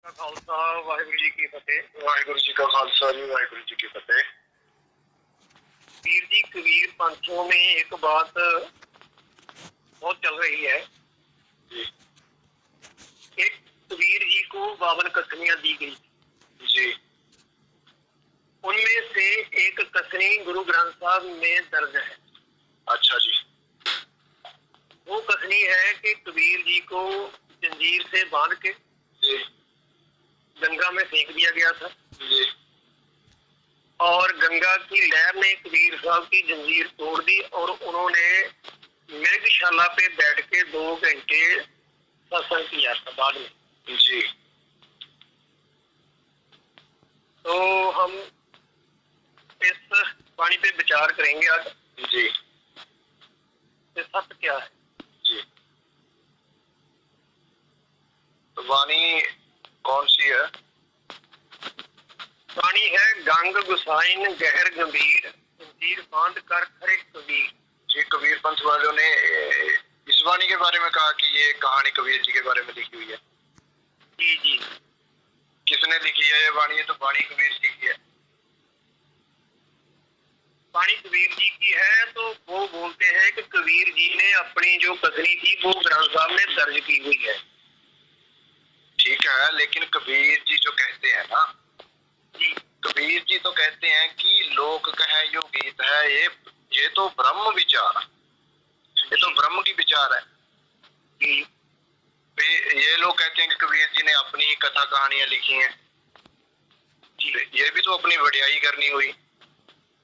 का खालसा वाहिगुरु जी की फतेह। वाहिगुरु जी का खालसा जी, वाहिगुरु जी की फतेह। पीर जी, कबीर पंथों में एक बात बहुत चल रही है। जी एक कबीर जी को 52 कसनियां दी गई। जी उनमें से एक कसनी गुरु ग्रंथ साहब में दर्ज है। अच्छा जी। वो कसनी है कि कबीर जी को जंजीर से बांध के जी गंगा में फेंक दिया गया था जी और गंगा की लहर ने कबीर साहब की जंजीर तोड़ दी और उन्होंने मृगशाला पे बैठ के 2 घंटे सत्संग किया था बाद में। जी तो हम इस वाणी पे विचार करेंगे आज। जी कि सत्य क्या है। जी। तो वाणी कौन सी है? वाणी है गंग गुसाइन गहर गंभीर जंजीर बांध कर खड़े कबीर। जी, कबीर पंथ वालों ने इस वाणी के बारे में कहा कि ये कहानी कबीर जी के बारे में लिखी हुई है। जी जी। किसने लिखी है ये वाणी? तो वाणी कबीर जी की है। वाणी कबीर जी की है तो वो बोलते हैं कि कबीर जी ने अपनी जो कसनी थी वो ग्रंथ साहब में दर्ज की हुई है। ठीक है, लेकिन कबीर जी जो कहते हैं ना, जी कबीर जी तो कहते हैं कि लोक कहे यो गीत है, ये तो ब्रह्म विचार, ये तो ब्रह्म की विचार है। जी। ये लोग कहते हैं कि कबीर जी ने अपनी कथा कहानियां लिखी हैं। ये भी तो अपनी वडियाई करनी हुई।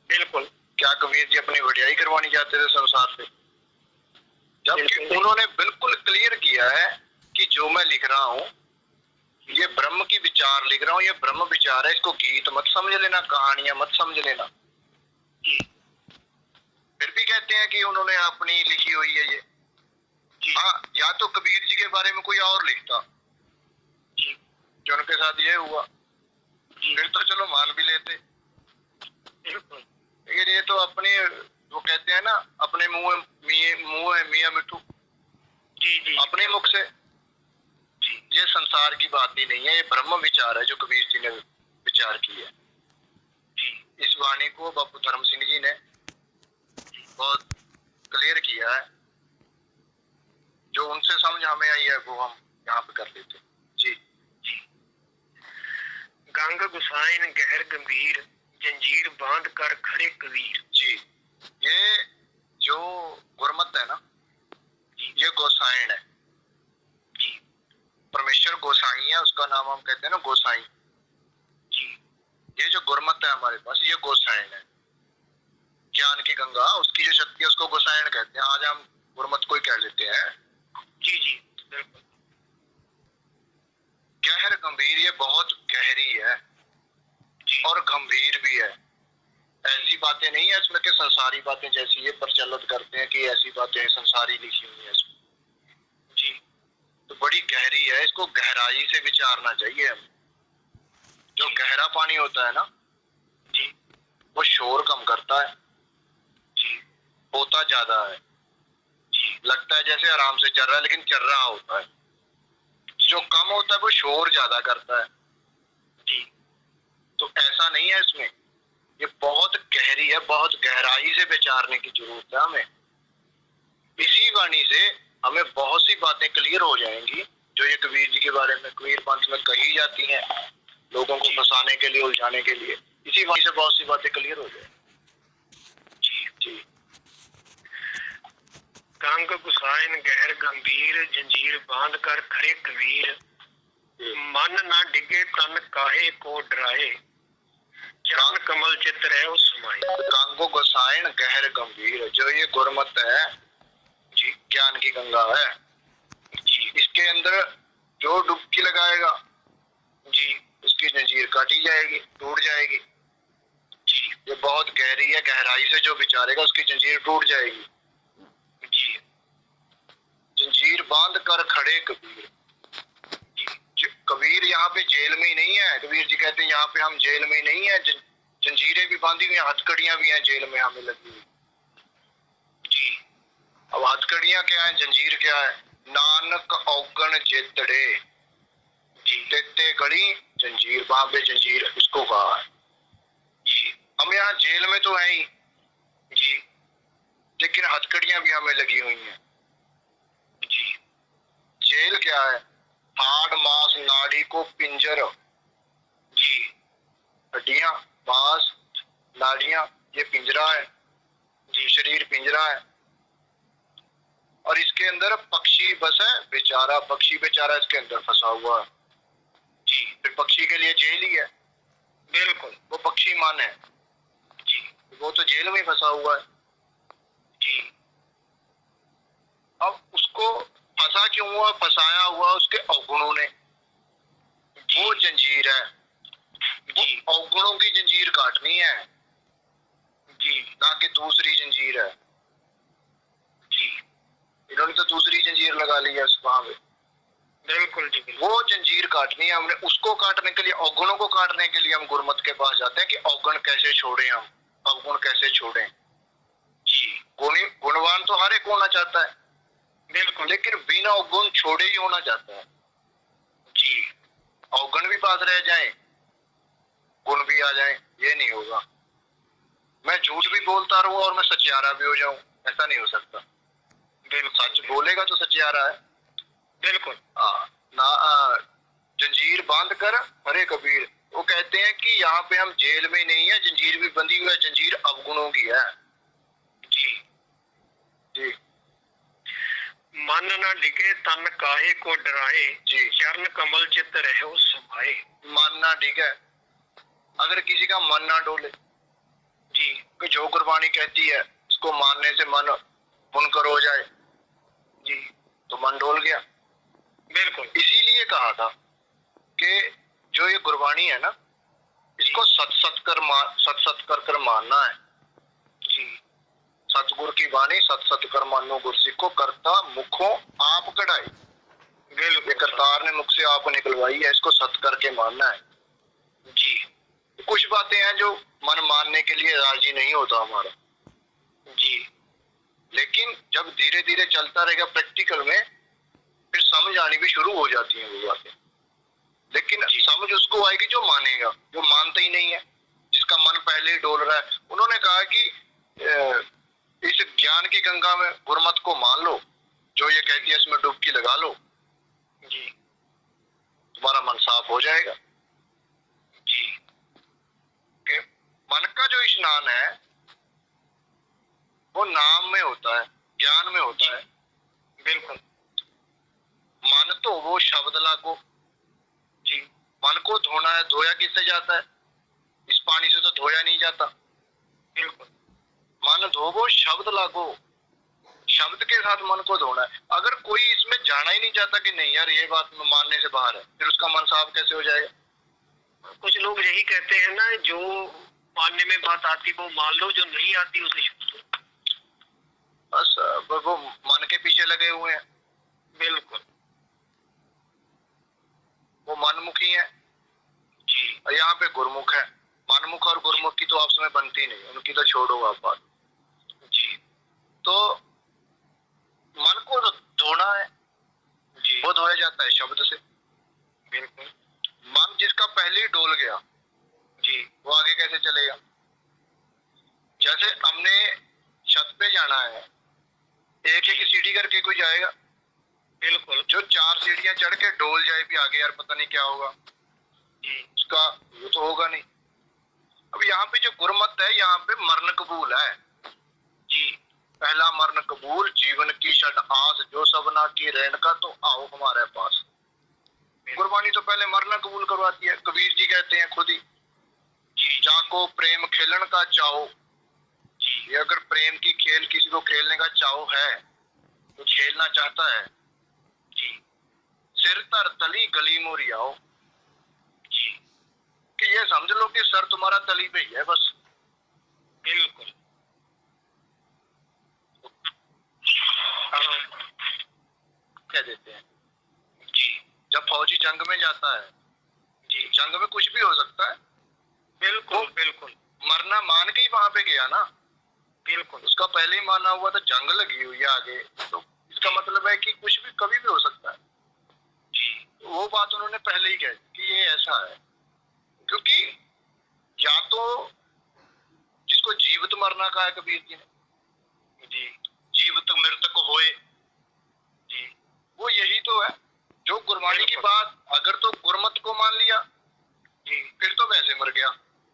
बिल्कुल। क्या कबीर जी अपनी वडियाई करवानी चाहते थे संसार से? जबकि उन्होंने बिल्कुल क्लियर किया है कि जो मैं लिख रहा हूँ ये ब्रह्म की विचार लिख रहा हूँ, ये ब्रह्म विचार है, इसको गीत मत समझ लेना, कहानियां मत समझ लेना। फिर भी कहते हैं कि उन्होंने अपनी लिखी हुई है ये। हाँ, या तो कबीर जी के बारे में कोई और लिखता कि उनके साथ ये हुआ, फिर तो चलो मान भी लेते। लेकिन ये तो अपने, वो कहते हैं ना, अपने मुंह मियां मिठू, अपने मुख से। ये संसार की बात ही नहीं है, ये ब्रह्म विचार है जो कबीर जी ने विचार की है। इस वाणी को बापू धर्म सिंह जी ने बहुत क्लियर किया है। जो उनसे समझ हमें आई है वो हम यहाँ पे कर लेते। जी जी। गंग गुसाइन गहर गंभीर जंजीर बांध कर खड़े कबीर। जी, ये जो गुरमत है ना, ये गोसाइन है। जी। परमेश्वर गोसाई है, उसका नाम हम कहते हैं ना गोसाई। जी। ये जो गुरमत है हमारे पास, ये गोसाइन है। ज्ञान की गंगा, उसकी जो शक्ति है उसको गोसाइन कहते हैं। आज हम गुरमत को ही कह लेते हैं। जी जी बिल्कुल। गहर गंभीर, ये बहुत गहरी है और गंभीर भी है। ऐसी बातें नहीं है इसमें के संसारी बातें जैसी ये प्रचलित करते हैं कि ऐसी बातें संसारी लिखी हुई है इसमें। जी, तो बड़ी गहरी है, इसको गहराई से विचारना चाहिए हमें। जो गहरा पानी होता है ना जी, वो शोर कम करता है जी, होता ज्यादा है जी, लगता है जैसे आराम से चल रहा है लेकिन चल रहा होता है। जो कम होता है वो शोर ज्यादा करता है जी। तो ऐसा नहीं है इसमें, ये बहुत गहरी है, बहुत गहराई से विचारने की जरूरत है हमें। इसी वाणी से हमें बहुत सी बातें क्लियर हो जाएंगी जो ये कबीर जी के बारे में, कबीर पंथ में कही जाती हैं लोगों को फंसाने के लिए, उलझाने के लिए। इसी वाणी से बहुत सी बातें क्लियर हो जाएंगी। जी जी। गंग गुसाइन गहर गंभीर जंजीर बांध कर खड़े कबीर मन ना डिगे तन काहे को डराए चरण कमल चित रहे उस समाए। गंगो गोसाइन गहर गंभीर, जो ये गुरमत है जी, ज्ञान की गंगा है जी, इसके अंदर जो डुबकी लगाएगा जी, उसकी जंजीर काटी जाएगी, टूट जाएगी जी। ये बहुत गहरी है, गहराई से जो विचारेगा उसकी जंजीर टूट जाएगी जी। जंजीर बांध कर खड़े कबीर जी। कबीर यहाँ पे जेल में ही नहीं है। कबीर जी कहते हैं यहाँ पे हम जेल में ही नहीं है, जंजीरें भी बांधी हुई, हथकड़ियां भी हैं जेल में हमें लगी हुई जी। अब हथकड़ियां क्या है, जंजीर क्या है? नानक औगण जेतड़े जी तेते गड़ी जंजीर, वहां पे जंजीर उसको कहा है। जी हम यहाँ जेल में तो है ही, जी लेकिन हथकड़ियां भी हमें लगी हुई हैं। जी जेल क्या है? हाड़ मांस नाड़ी को पिंजर, जी हड्डियां मांस नाड़ियां, ये पिंजरा है जी शरीर पिंजरा है। और इसके अंदर पक्षी बस है बेचारा, पक्षी बेचारा इसके अंदर फंसा हुआ है। जी फिर पक्षी के लिए जेल ही है, बिल्कुल वो पक्षी मान है, जी वो तो जेल में ही फंसा हुआ है। जी अब उसको फंसा क्यों हुआ? फंसाया हुआ उसके अवगुणों ने। वो जंजीर है, जी वो अवगुणों की जंजीर काटनी है, जी ना कि दूसरी जंजीर है। जी इन्होंने तो दूसरी जंजीर लगा ली है वहां पे। बिल्कुल जी बिल्कुल वो जंजीर काटनी है हमने। उसको काटने के लिए, अवगुणों को काटने के लिए हम गुरमत के पास जाते हैं कि अवगुण कैसे छोड़े, हम अवगुण कैसे छोड़े। जी गुणवान तो हर एक होना चाहता है, बिल्कुल लेकिन बिना अवगुण छोड़े ही होना चाहता है। जी अवगुण भी पास रह जाए, गुण भी आ जाए, ये नहीं होगा। मैं झूठ भी बोलता रहूं और मैं सचियारा भी हो जाऊं, ऐसा नहीं हो सकता। सच बोलेगा तो सचियारा है। बिल्कुल जंजीर बांध कर हरे कबीर, वो कहते हैं कि यहाँ पे हम जेल में नहीं है, जंजीर भी बंधी हुई है, जंजीर अवगुणों की है। जी जी मन न डिगे तन काहे को डराए, जी चरण कमल चित रहो समाए। मन ना ठीक है, अगर किसी का मन ना डोले, जी कि जो गुरबानी कहती है इसको मानने से मन मुनकर हो जाए, जी तो मन डोल गया। बिल्कुल इसीलिए कहा था कि जो ये गुरबानी है ना, इसको सत सत कर मानना है। जी सतगुर की वाणी सत सत कर मानो, गुर सिखो करता मुखों आप कढ़ाई। ये बिल्कुल करतार ने मुख से आप निकलवाई है, इसको सत करके मानना है। जी कुछ बातें हैं जो मन मानने के लिए राजी नहीं होता हमारा, जी लेकिन जब धीरे धीरे चलता रहेगा प्रैक्टिकल में, फिर समझ आनी भी शुरू हो जाती है वो बातें। लेकिन समझ उसको आएगी जो मानेगा, जो मानता ही नहीं है, जिसका मन पहले ही डोल रहा है। उन्होंने कहा कि इस ज्ञान की गंगा में गुरमत को मान लो, जो ये कहती है इसमें डुबकी लगा लो, जी तुम्हारा मन साफ हो जाएगा। जी कि मन का जो स्नान है वो नाम में होता है, ज्ञान में होता है। बिल्कुल मन तो वो शब्द लागो। जी मन को धोना है, धोया किससे जाता है? इस पानी से तो धोया नहीं जाता। बिल्कुल मन धोवो शब्द लागो, शब्द के साथ मन को धोना है। अगर कोई इसमें जाना ही नहीं चाहता कि नहीं यार ये बात मानने से बाहर है, फिर उसका मन साफ कैसे हो जाएगा? कुछ लोग यही कहते हैं ना, जो मानने में बात आती वो मान लो, जो नहीं आती उसे छोड़ दो। बस वो मन के पीछे लगे हुए हैं, बिल्कुल वो मनमुखी है। जी और यहाँ पे गुरमुख है। मनमुख और गुरमुख की तो आपस में बनती नहीं, उनकी तो छोड़ो आप बात। जी तो मन को धोना है, जी वो धोया जाता है शब्द से। बिल्कुल मन जिसका पहले ही डोल गया, जी वो आगे कैसे चलेगा? जैसे हमने छत पे जाना है, एक एक सीढ़ी करके कोई जाएगा? बिल्कुल जो 4 सीढ़ियां चढ़ के डोल जाए भी आगे, यार पता नहीं क्या होगा जी उसका, वो तो होगा नहीं। अब यहाँ पे जो गुरमत है, यहाँ पे मरण कबूल है। जी पहला मरण कबूल, जीवन की षट आस, जो सबना की रहन का, तो आओ हमारे पास। गुरबानी तो पहले मरना कबूल करवाती है। कबीर जी कहते हैं खुद ही, जी जाको प्रेम खेलन का चाहो। जी ये अगर प्रेम की खेल किसी को खेलने का चाहो है, तो खेलना चाहता है, जी सिर तर तली गली मोरी आओ। जी कि ये समझ लो कि सर तुम्हारा तली पे ही है बस। बिल्कुल कह देते हैं। जी जब फौजी जंग में जाता है, जी जंग में कुछ भी हो सकता है, बिल्कुल बिल्कुल मरना मान के ही वहां पे गया ना। बिल्कुल उसका पहले ही माना हुआ था, जंग लगी हुई है आगे, तो इसका मतलब है कि कुछ भी कभी भी हो सकता है। जी वो बात उन्होंने पहले ही कह दी कि ये ऐसा है, क्योंकि या तो जिसको जीवित मरना कहा है कबीर जी ने, जी जीवित मृतक होए, जी वो यही तो है। जो गुरबाणी की बात अगर तो गुरमत को मान लिया जी, फिर तो वैसे मर गया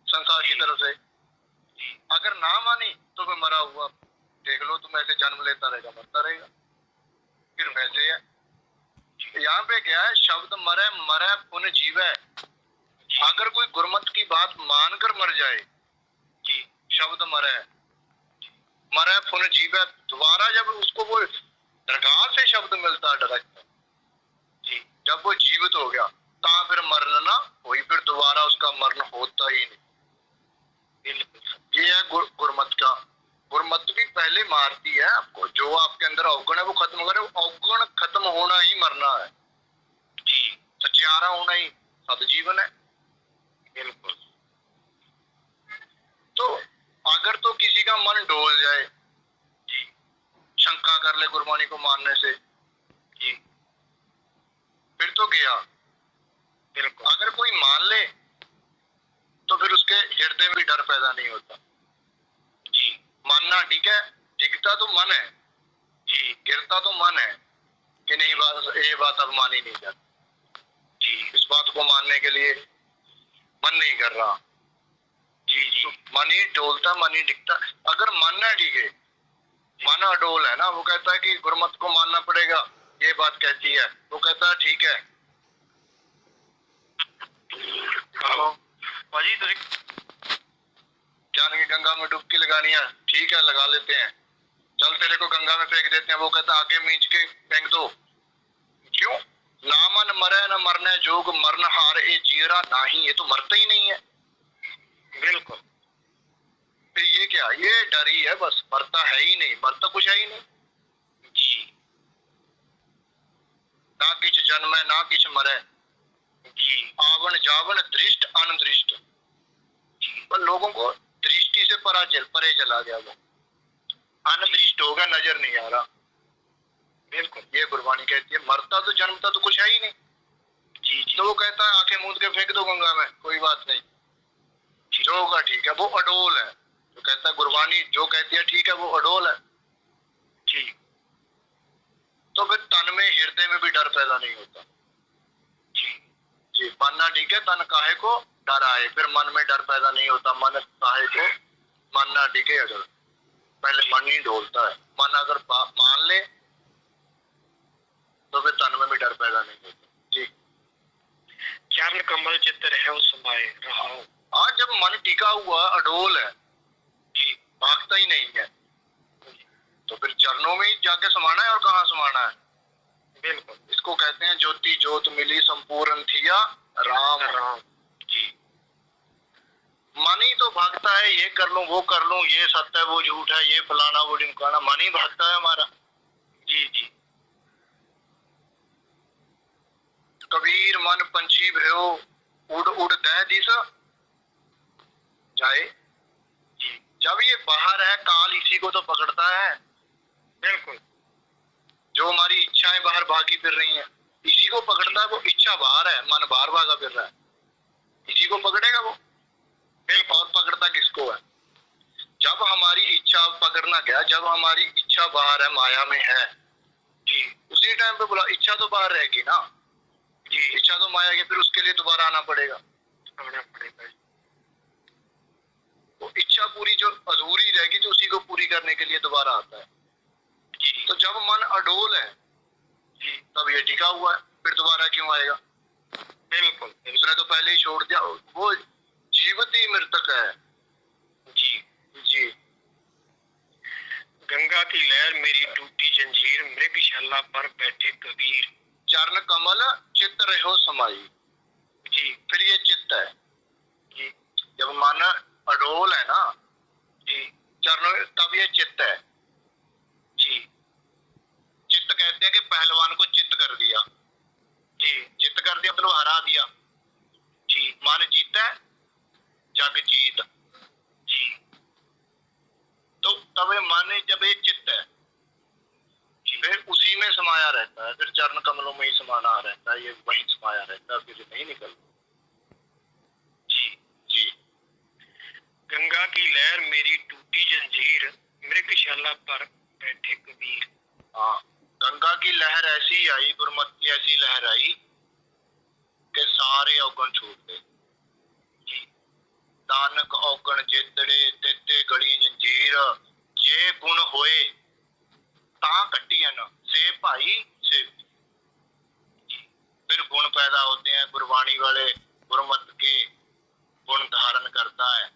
संसार की तरफ से। अगर ना मानी तो फिर मरा हुआ, देख लो तुम, ऐसे जन्म लेता रहेगा मरता रहेगा, फिर वैसे है। यहाँ पे क्या है, शब्द मरे मरे पुन जीवे। अगर कोई गुरमत की बात मानकर मर जाए जी, शब्द मरे मरे पुन जीवे, दोबारा जब उसको वो दरगाह से शब्द मिलता है डायरेक्ट जी, जब वो जीवित हो गया ता फिर मरना वही, फिर दोबारा उसका मरण होता ही नहीं। ये है गुरमत का। गुरमत भी पहले मारती है आपको, जो आपके अंदर अवगुण है वो खत्म करे। अवगुण खत्म होना ही मरना है जी, सचियारा होना ही सदजीवन है। बिल्कुल। तो अगर तो किसी का मन डोल जाए जी, शंका कर ले गुरबाणी को मानने से जी, फिर तो गया। बिल्कुल। अगर कोई मान ले तो फिर उसके हृदय में भी डर पैदा नहीं होता जी। मानना ठीक है, दिखता तो मन है जी, गिरता तो मन है कि नहीं, बात ये बात अब मानी नहीं जाती जी, इस बात को मानने के लिए मन नहीं कर रहा जी जी, तो मन ही डोलता, मन ही दिखता। अगर मन ना डिगे, मन अडोल है ना, वो कहता है कि गुरमत को मानना पड़ेगा, ये बात कहती है, वो कहता है ठीक है। भाजी तो जान के गंगा में डुबकी लगानी है, ठीक है लगा लेते हैं, चल तेरे को गंगा में फेंक देते हैं। वो कहता आगे मींच के फेंक दो, क्यों? ना मन मरे न मरने जोग, मरण हार ए जीरा नहीं, ये तो मरता ही नहीं है। बिल्कुल। फिर ये क्या, ये डर ही है बस, मरता है ही नहीं, मरता कुछ है ही नहीं जी। ना किछ जन्मे ना किछ मरे जी, आवन जावन दृष्ट अनदृष्ट। पर लोगों को दृष्टि से परे चला गया, वो अनदृष्ट हो गया, नजर नहीं आ रहा। बिल्कुल, ये गुरबाणी कहती है मरता तो जन्मता तो कुछ है ही नहीं जी जी। तो वो कहता है आंखें मूंद के फेंक दो गंगा में, कोई बात नहीं, जो होगा ठीक है। वो अडोल है, जो कहता है गुरबाणी जो कहती है ठीक है, वो अडोल है जी। तो फिर तन में हृदय में भी डर पैदा नहीं होता जी जी। मानना ठीक है, तन काहे को डर आए, फिर मन में डर पैदा नहीं होता। मन काहे को मानना ठीक है, अगर पहले मन ही डोलता है, मन अगर मान ले तो फिर तन में भी डर पैदा नहीं होता जी। चरण कमल चित्त रहो समाये रहो। आज जब मन टिका हुआ अडोल है जी, भागता ही नहीं है, तो फिर चरणों में ही जाके समाना है, और कहाँ समाना है। बिल्कुल, इसको कहते हैं ज्योति ज्योत मिली संपूर्ण थिया राम राम जी। मन ही तो भागता है, ये कर लूं वो कर लूं, ये सत्य है वो झूठ है, ये फलाना वो ढिमकाना, मन ही भागता है हमारा जी जी। कबीर मन पंछी भयो, उड़ उड़ दह दिस जाए जी। जब ये बाहर है, काल इसी को तो पकड़ता है। बिल्कुल, जो हमारी इच्छाएं बाहर भागी फिर रही हैं, इसी को पकड़ता है। वो इच्छा बाहर है, मन बाहर भागा फिर रहा है, इसी को पकड़ेगा वो। बिल्कुल, और पकड़ता किसको है? जब हमारी इच्छा पकड़ना क्या, जब हमारी इच्छा बाहर है, माया में है जी, उसी टाइम पे बोला इच्छा तो बाहर रहेगी ना जी, इच्छा तो माया की, फिर उसके लिए दोबारा आना पड़ेगा। वो इच्छा पूरी जो अधूरी रहेगी तो उसी को पूरी करने के लिए दोबारा आता है जी। तो जब मन अडोल है जी, तब ये टिका हुआ है, फिर दोबारा क्यों आएगा? बिल्कुल, उसने तो पहले ही छोड़ दिया, वो जीवित ही मृतक है जी जी। गंगा की लहर मेरी टूटी जंजीर, मृगशाला पर बैठे कबीर, चरण कमल चित्त रहो समाई जी। फिर ये चित्त है जी, जब मन अडोल है ना जी, चरण, तब ये चित्त है जी। चित्त कहते हैं कि पहलवान को चित्त कर दिया जी, चित्त कर दिया मतलब हरा दिया जी। मन जीता है, जग जीत जी। तो तब ये मन जब ये चित्त है जी, फिर उसी में समाया रहता है, फिर चरण कमलों में ही समाना रहता है, ये वहीं समाया रहता है, फिर नहीं निकल। जी जी। गंगा की लहर मेरी टूटी जंजीर, मृगशाला पर बैठे कबीर। हाँ, गंगा की लहर ऐसी आई, गुरमत की ऐसी लहर आई कि सारे अवगुण छूट गए। जी नानक औगण जेतड़े तेते गली जंजीर, जे गुण होए ता कट्टियन से भाई से। फिर गुण पैदा होते हैं, गुरबाणी वाले गुरमत के गुण धारण करता है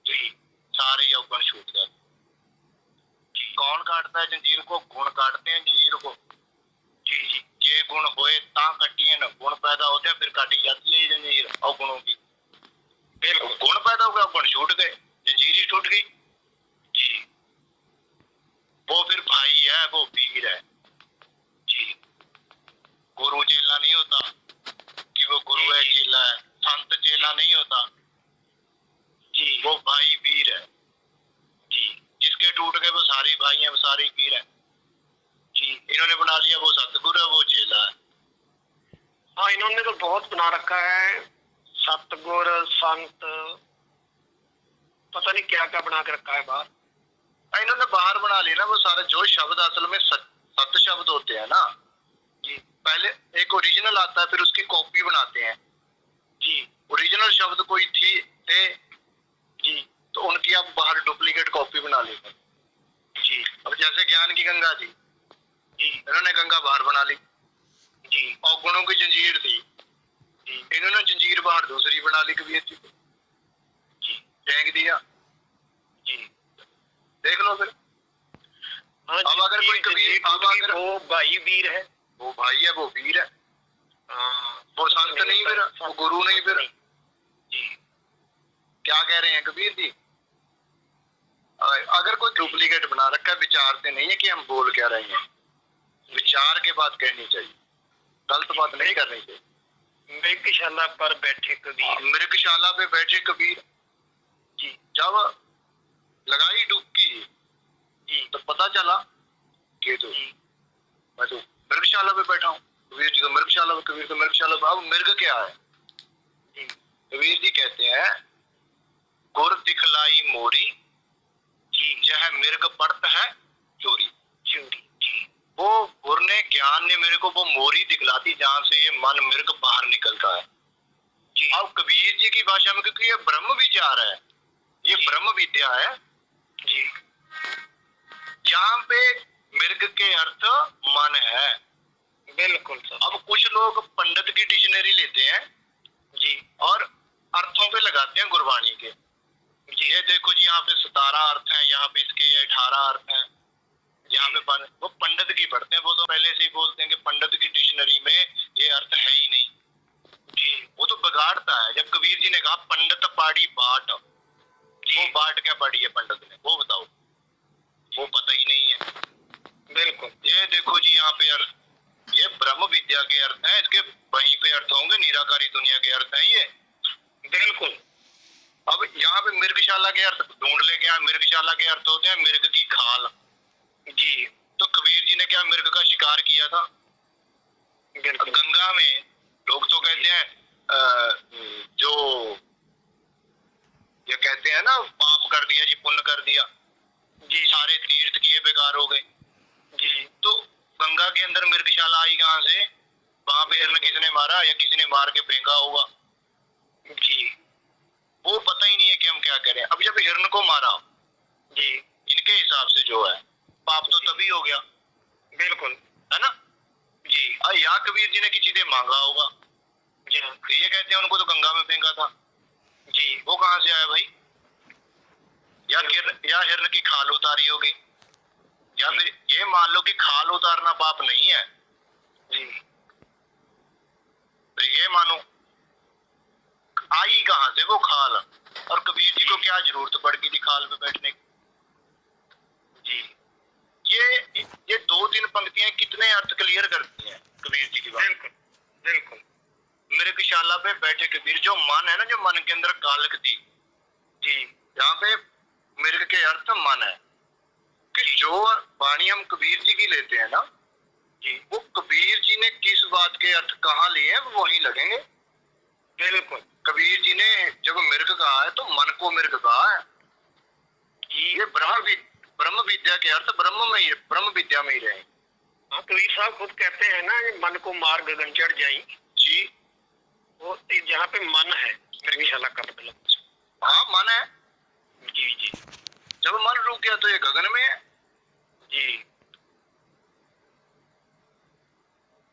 जी, सारे अवगुण छूट जाते। कौन काटता है जंजीर को? गुण काटते हैं जंजीर को। जी जी। जे गुण होए ता कट्टियन, गुण पैदा होते हैं फिर काटी जाती है ये जंजीर अवगुणों की। फिर गुण पैदा हो गया, गुण छूट गए, जंजीर ही टूट गई। जी। वो फिर भाई है, वो वीर है जी। गुरु चेला नहीं होता कि वो गुरु है चेला है, संत चेला नहीं होता जी, वो भाई वीर है जी। जिसके टूट गए वो सारे भाई हैं, वो सारे वीर हैं जी। इन्होंने बना लिया वो सतगुरु है, वो चेला है। हाँ, इन्होंने तो बहुत बना रखा है, सतगुर संत, पता नहीं क्या क्या बना के रखा है बाहर। इन्होंने बाहर बना लिया ना वो सारे, जो शब्द असल में सत शब्द होते हैं ना जी। पहले एक ओरिजिनल आता है, फिर उसकी कॉपी बनाते हैं जी। ओरिजिनल शब्द कोई थे जी, तो उनकी आप बाहर डुप्लीकेट कॉपी बना लेते जी। अब जैसे ज्ञान की गंगा थी जी, इन्होंने गंगा बाहर बना ली जी। और गुणों की जंजीर थी जी, इन्होंने जंजीर बाहर दूसरी बना ली कबीर जी जी, फेंक दिया जी। देख लो फिर। हाँ, अब अगर कोई कबीर, अब अगर वो भाई वीर है, वो भाई है, वो वीर है, वो संत नहीं, फिर वो गुरु नहीं, फिर जी। क्या कह रहे हैं कबीर जी? अगर कोई डुप्लीकेट बना रखा है, विचारते नहीं है कि हम बोल क्या रहे हैं, विचार के बाद कहनी चाहिए, गलत बात नहीं करनी चाहिए। मृगशाला पर बैठे कबीर, मृगशाला पे बैठे कबीर जी। जब लगाई डुबकी जी, तो पता चला कि तो मैं तो मृगशाला पे बैठा हूँ। कबीर जी तो मृगशाला पे, कबीर तो मृगशाला पे। अब मृग क्या है जी? कबीर जी कहते हैं गुर दिखलाई मोरी जी, यह मृग पड़त है चोरी चोरी जी। वो गुर ने, ज्ञान ने मेरे को वो मोरी दिखलाती जहां से ये मन मृग बाहर निकलता है जी। अब कबीर जी की भाषा में, क्योंकि ये ब्रह्म विचार है, ये ब्रह्म विद्या है जी। यहाँ पे मृग के अर्थ मन है, बिल्कुल सर। अब कुछ लोग पंडित की डिक्शनरी लेते हैं जी और अर्थों पे लगाते हैं गुरबाणी के जी। ये देखो जी, यहाँ पे 17 अर्थ हैं, यहाँ पे इसके 18 अर्थ हैं, यहाँ पे वो पंडित की पढ़ते हैं। वो तो पहले से ही बोलते हैं कि पंडित की डिक्शनरी में ये अर्थ है ही नहीं जी। वो तो बिगाड़ता है। जब कबीर जी ने कहा पंडित पाड़ी बाट जी, वो बाट क्या पढ़ी है पंडित ने, वो बताओ? वो पता ही नहीं है। बिल्कुल। ये देखो जी, यहाँ पे अर्थ, ये ब्रह्म विद्या के अर्थ हैं, इसके वहीं पे अर्थ होंगे, निराकारी दुनिया के अर्थ हैं ये, बिल्कुल। अब यहाँ पे मृगशाला के अर्थ ढूंढ ले, क्या मृगशाला के अर्थ होते हैं मृग की खाल जी। तो कबीर जी ने क्या मृग का शिकार किया था? गंगा में लोग तो कहते हैं जो ये कहते हैं ना, पाप कर दिया जी, पुण्य कर दिया जी, सारे तीर्थ किए बेकार हो गए जी। तो गंगा के अंदर मृगशाला आई कहां से? वहां पे हिरण किसने मारा, या किसी ने मार के फेंका होगा जी। वो पता ही नहीं है कि हम क्या करें। अब जब हिरण को मारा जी, इनके हिसाब से जो है पाप तो तभी हो गया, बिल्कुल, है ना जी। या कबीर जी ने किसी से मांगा होगा जी, तो ये कहते हैं उनको तो गंगा में फेंका था जी। वो कहां से आया भाई? या हिरण की खाल उतारी होगी, या फिर ये मान लो कि खाल उतारना पाप नहीं है जी, फिर ये मानो आई कहां से वो खाल? और कबीर जी को क्या जरूरत पड़ गई थी खाल पे बैठने की जी? ये 2-3 पंक्तियां कितने अर्थ क्लियर करती हैं कबीर जी की बात। बिल्कुल बिल्कुल। मृगशाला पे बैठे कबीर, जो मन है ना, जो मन के अंदर कालक थी जी, यहाँ पे मृग के अर्थ मन है कि जो वाणी हम कबीर जी की लेते हैं ना, जी वो कबीर जी ने किस बात के अर्थ कहाँ लिए हैं वो वहीं लगेंगे। बिल्कुल कबीर जी ने जब मृग कहा है तो मन को मृग कहा है। ये ब्रह्म विद्या के अर्थ ब्रह्म विद्या में ही रहे। हाँ, कबीर साहब खुद कहते हैं ना, ये मन को मार गगन चढ़ जाई। जी वो जहाँ पे मन है मृगशाला का मतलब। हाँ मन है। जी जी जब मन रुक गया तो ये गगन में है। जी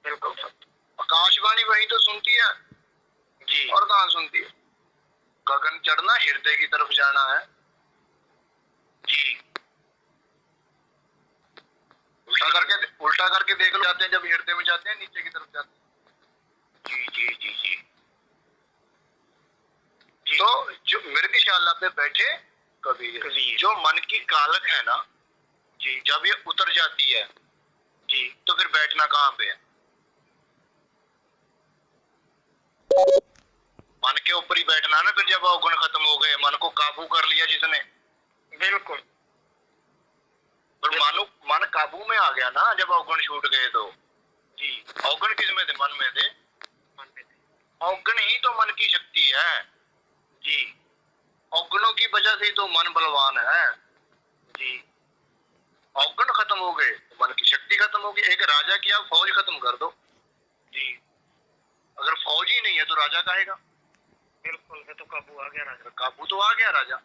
बिल्कुल सत्य। आकाशवाणी वही तो सुनती है जी और कहाँ सुनती है। गगन चढ़ना हृदय की तरफ जाना है। जी उल्टा करके देख लो, जाते हैं जब हृदय में जाते हैं नीचे की तरफ जाते हैं। जी जी जी जी जी। तो जो मृगशाला पे बैठे कबीर, जो मन की कालक है ना जी, जब ये उतर जाती है जी तो फिर बैठना कहाँ पे है। मन के ऊपर ही बैठना ना। फिर जब अवगुण खत्म हो गए, मन को काबू कर लिया जिसने, बिल्कुल। पर मन काबू में आ गया ना जब अवगुण छूट गए तो। जी अवगुण किस में थे? मन में थे। मन में थे। अवगुण ही तो मन की शक्ति है। जी अवगुणों की वजह से तो मन बलवान है। जी अवगुण खत्म हो गए तो मन की शक्ति खत्म होगी। एक राजा की आप फौज खत्म कर दो, जी अगर फौज ही नहीं है तो राजा कहेगा। बिल्कुल, है तो काबू आ गया राजा। काबू तो आ गया राजा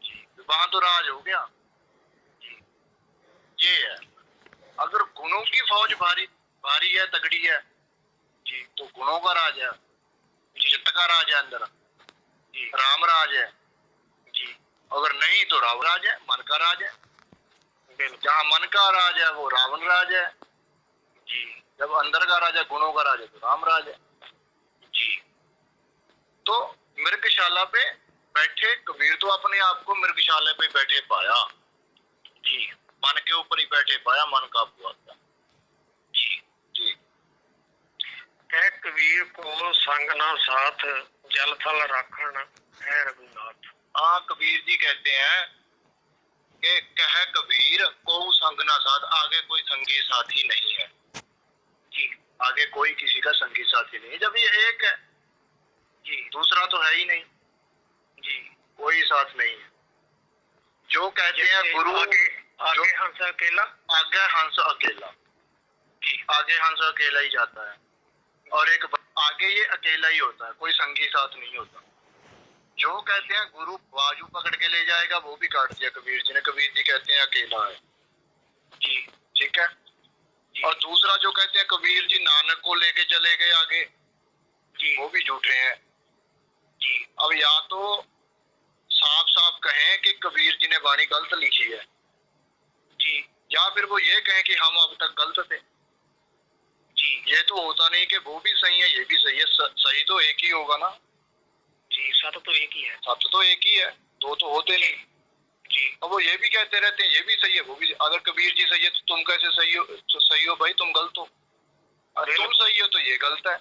जी वहां तो राज हो गया। जी ये है। अगर गुणों की फौज भारी है, तगड़ी है जी तो गुणों का राज है, चित्त का राज है अंदर। जी राम राज है। जी अगर नहीं तो रावण राज है, मन का राज है। बिल्कुल। जहाँ मन का राज है वो रावण राज है। जी जब अंदर का राज है, गुणों का राज है, तो राम राज है। जी तो मृगशाला पे बैठे कबीर तो अपने आप को मृगशाला पे बैठे पाया। जी मन के ऊपर ही बैठे पाया, मन काबू आ गया। जी जी कह कबीर को संग ना साथ जल थल राखण है रघुनाथ। हाँ, कबीर जी कहते हैं कि कह कबीर को संग ना साथ, आगे कोई संगी साथी नहीं है। जी आगे कोई किसी का संगी साथी नहीं है। जब ये एक है जी दूसरा तो है ही नहीं। जी कोई साथ नहीं है। जो कहते हैं गुरु आगे हंस अकेला। आगे हंस अकेला। जी आगे हंस अकेला ही जाता है और एक आगे ये अकेला ही होता है, कोई संगी साथ नहीं होता। जो कहते हैं गुरु बाजू पकड़ के ले जाएगा वो भी काट दिया कबीर जी ने। कबीर जी कहते हैं अकेला है। जी ठीक है। और दूसरा जो कहते हैं कबीर जी नानक को लेके चले गए आगे, जी वो भी झूठे हैं। जी अब या तो साफ साफ कहें कि कबीर जी ने वाणी गलत लिखी है, जी या फिर वो ये कहें कि हम अब तक गलत थे। जी ये तो होता नहीं कि वो भी सही है ये भी सही है। सही तो एक ही होगा ना। जी सत्य तो एक ही है। सत्य तो एक ही है, दो तो होते नहीं। जी अब वो ये भी कहते रहते हैं ये भी सही है वो भी। अगर कबीर जी सही है तो तुम कैसे सही हो? तो सही हो भाई, तुम गलत हो। अगर तुम सही हो तो ये गलत है।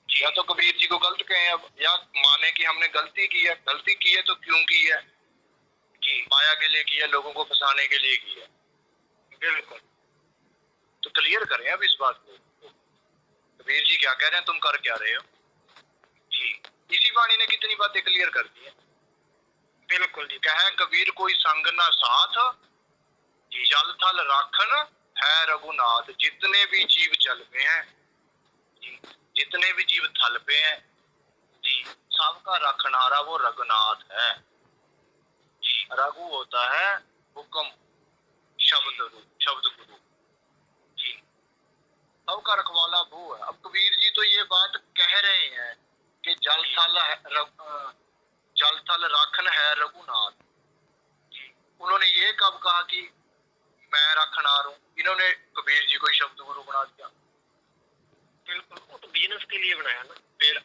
या तो कबीर जी को गलत कहें अब, या माने कि हमने गलती की है। गलती की है तो क्यों की है? जी माया के लिए की है, लोगों को फंसाने के लिए की है। बिल्कुल। तो क्लियर करें अब इस बात को। कबीर जी क्या कह रहे हैं, तुम कर क्या रहे हो? जी इसी वाणी ने कितनी बातें क्लियर कर दी है। बिल्कुल जी। कह कबीर कोई संग ना साथ जल थल राखन है रघुनाथ। जितने भी जीव जल में हैं, जितने भी जीव थल पे हैं जी, सबका रखनारा वो रघुनाथ है। रघु होता है हुक्म, शब्द गुरु जी, सबका रखवाला वो है। अब कबीर जी तो ये बात कह रहे हैं कि जल थल राखन है रघुनाथ। उन्होंने ये कब कहा कि मैं रखनार हूं? इन्होंने कबीर जी को ही शब्द गुरु बना दिया। बिल्कुल, वो तो बिजनेस के लिए बनाया ना। फिर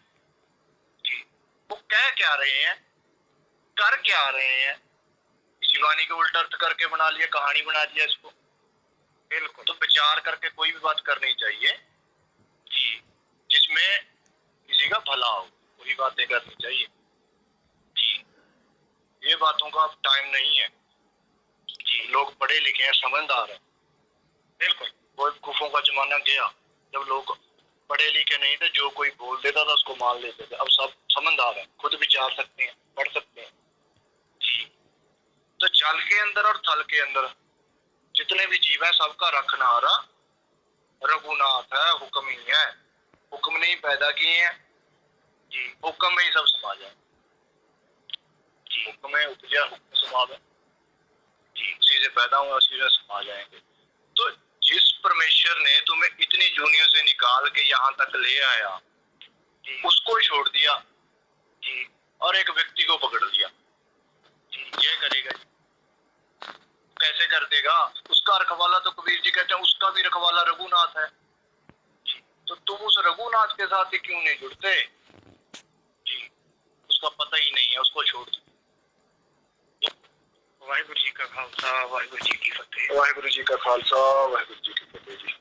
जी वो कह क्या रहे हैं, कर क्या रहे हैं? इसी वाणी के उल्टा अर्थ करके बना लिया, कहानी बना दिया इसको। बिल्कुल। तो विचार करके कोई भी बात करनी चाहिए जी, जिसमें किसी का भला हो, वही बातें करनी चाहिए जी। ये बातों का अब टाइम नहीं है जी। लोग पढ़े लिखे हैं, समझदार है। बिल्कुल। वो गुफों का जमाना गया, जब लोग पढ़े लिखे नहीं थे, जो कोई बोल देता था उसको मान लेते थे। अब सब समझदार है, खुद विचार सकते हैं, पढ़ सकते हैं जी। तो जल के अंदर और थल के अंदर जितने भी जीव है, सबका रखनारा रघुनाथ है, हुक्म ही है। हुक्म ने ही पैदा किए हैं जी, हुक्म में ही सब समा जाए जी। हुक्म में उपजा, हुक्म समावे जी, उसी से पैदा हुआ, उसी से समा जाएंगे। तो जिस परमेश्वर ने तुम्हें इतनी जूनियों से निकाल के यहाँ तक ले आया जी, उसको छोड़ दिया जी, और एक व्यक्ति को पकड़ लिया जी, ये करेगा जी। कैसे कर देगा? उसका रखवाला तो कबीर जी कहते हैं, उसका भी रखवाला रघुनाथ है जी। तो तुम उस रघुनाथ के साथ ही क्यों नहीं जुड़ते जी? उसका पता ही नहीं है, उसको छोड़ दो। वाहिगुरु जी का खालसा, वाहिगुरु जी की फतेह। वाहिगुरु जी का खालसा, वाहिगुरु जी की फतेह जी।